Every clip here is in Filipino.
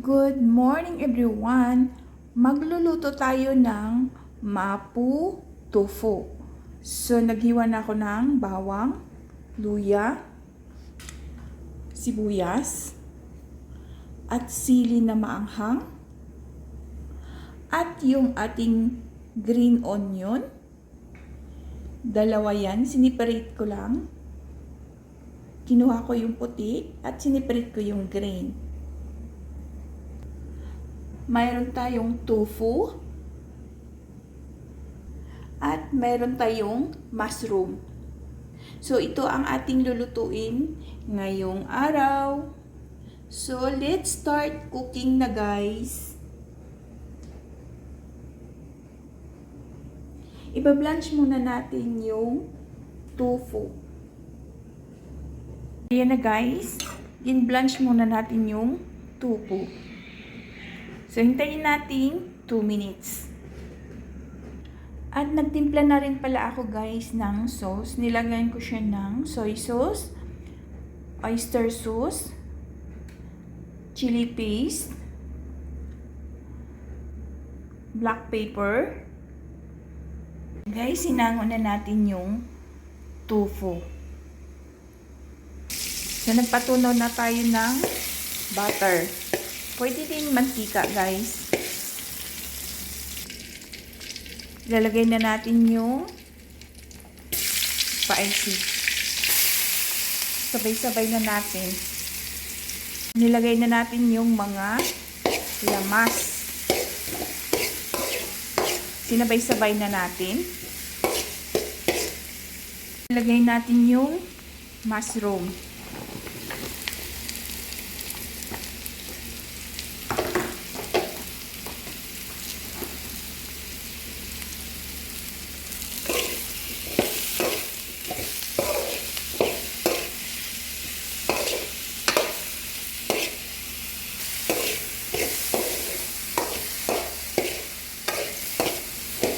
Good morning everyone! Magluluto tayo ng mapo tofu. So, naghiwa na ako ng bawang, luya, sibuyas, at sili na maanghang, at yung ating green onion. Dalawa yan, siniparate ko lang. Kinuha ko yung puti at siniparate ko yung green. Mayroon tayong tofu at mayroon tayong mushroom. So, ito ang ating lulutuin ngayong araw. So, let's start cooking na guys. Iba-blanch muna natin yung tofu. Ayan na guys, in-blanch muna natin yung tofu. So, hintayin natin 2 minutes. At nagtimpla na rin pala ako guys ng sauce. Nilagyan ko siya ng soy sauce, oyster sauce, chili paste, black pepper. Guys, sinangon na natin yung tofu. So, nagpatunaw na tayo ng butter. Pwede din mantika, guys. Ilalagay na natin yung spicy. Sabay-sabay na natin. Nilagay na natin yung mga lamas. Sinabay-sabay na natin. Nilagay natin yung mushroom.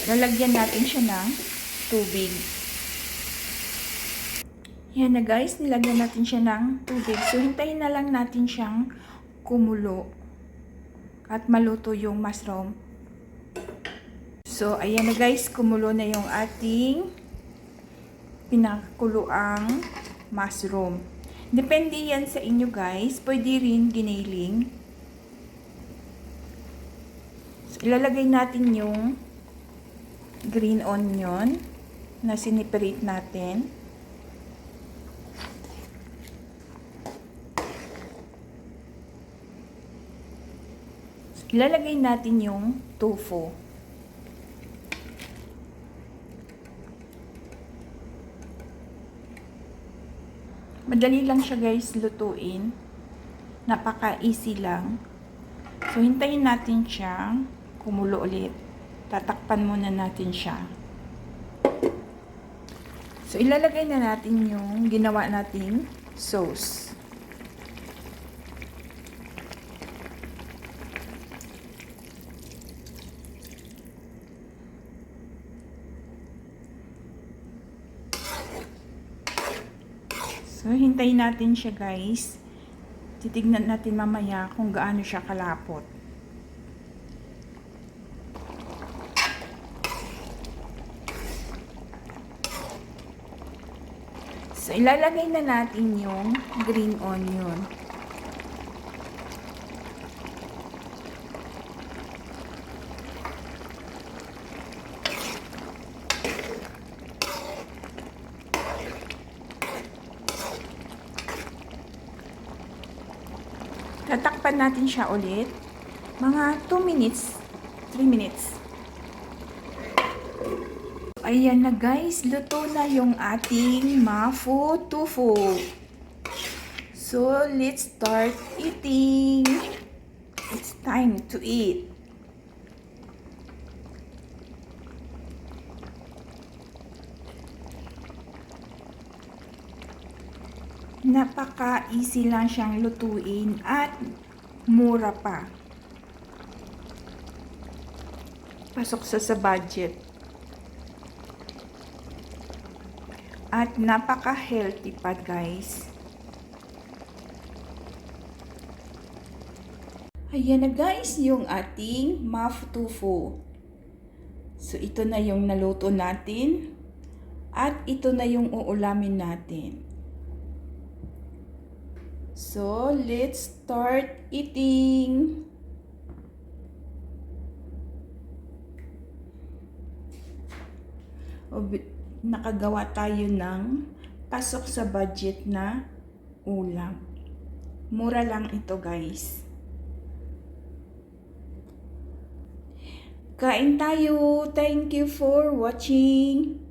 Lalagyan natin siya ng tubig. Yan na guys, nilagyan natin siya ng tubig. So, hintayin na lang natin siyang kumulo at maluto yung mushroom. So, ayan na guys, kumulo na yung ating pinakuluang mushroom. Depende yan sa inyo guys. Pwede rin giniling. So, ilalagay natin yung green onion na siniparate natin. Ilalagay natin yung tofu. Madali lang siya guys lutuin. Napaka-easy lang. So, hintayin natin siya kumulo ulit. Tatakpan muna natin siya. So, ilalagay na natin yung ginawa nating sauce. So, hintayin natin siya guys. Titignan natin mamaya kung gaano siya kalapot. So, ilalagay na natin yung green onion. Tatakpan natin siya ulit. Mga 2 minutes, 3 minutes. Ayan na guys, luto na yung ating mapo tofu. So, let's start eating. It's time to eat. Napaka-easy lang siyang lutuin at mura pa. Pasok sa budget. At napaka-healthy pa guys. Ayan na guys, yung ating MAF tofu. So ito na yung naluto natin. At ito na yung uulamin natin. So let's start eating. Nakagawa tayo ng pasok sa budget na ulam. Mura lang ito guys. Kain tayo. Thank you for watching.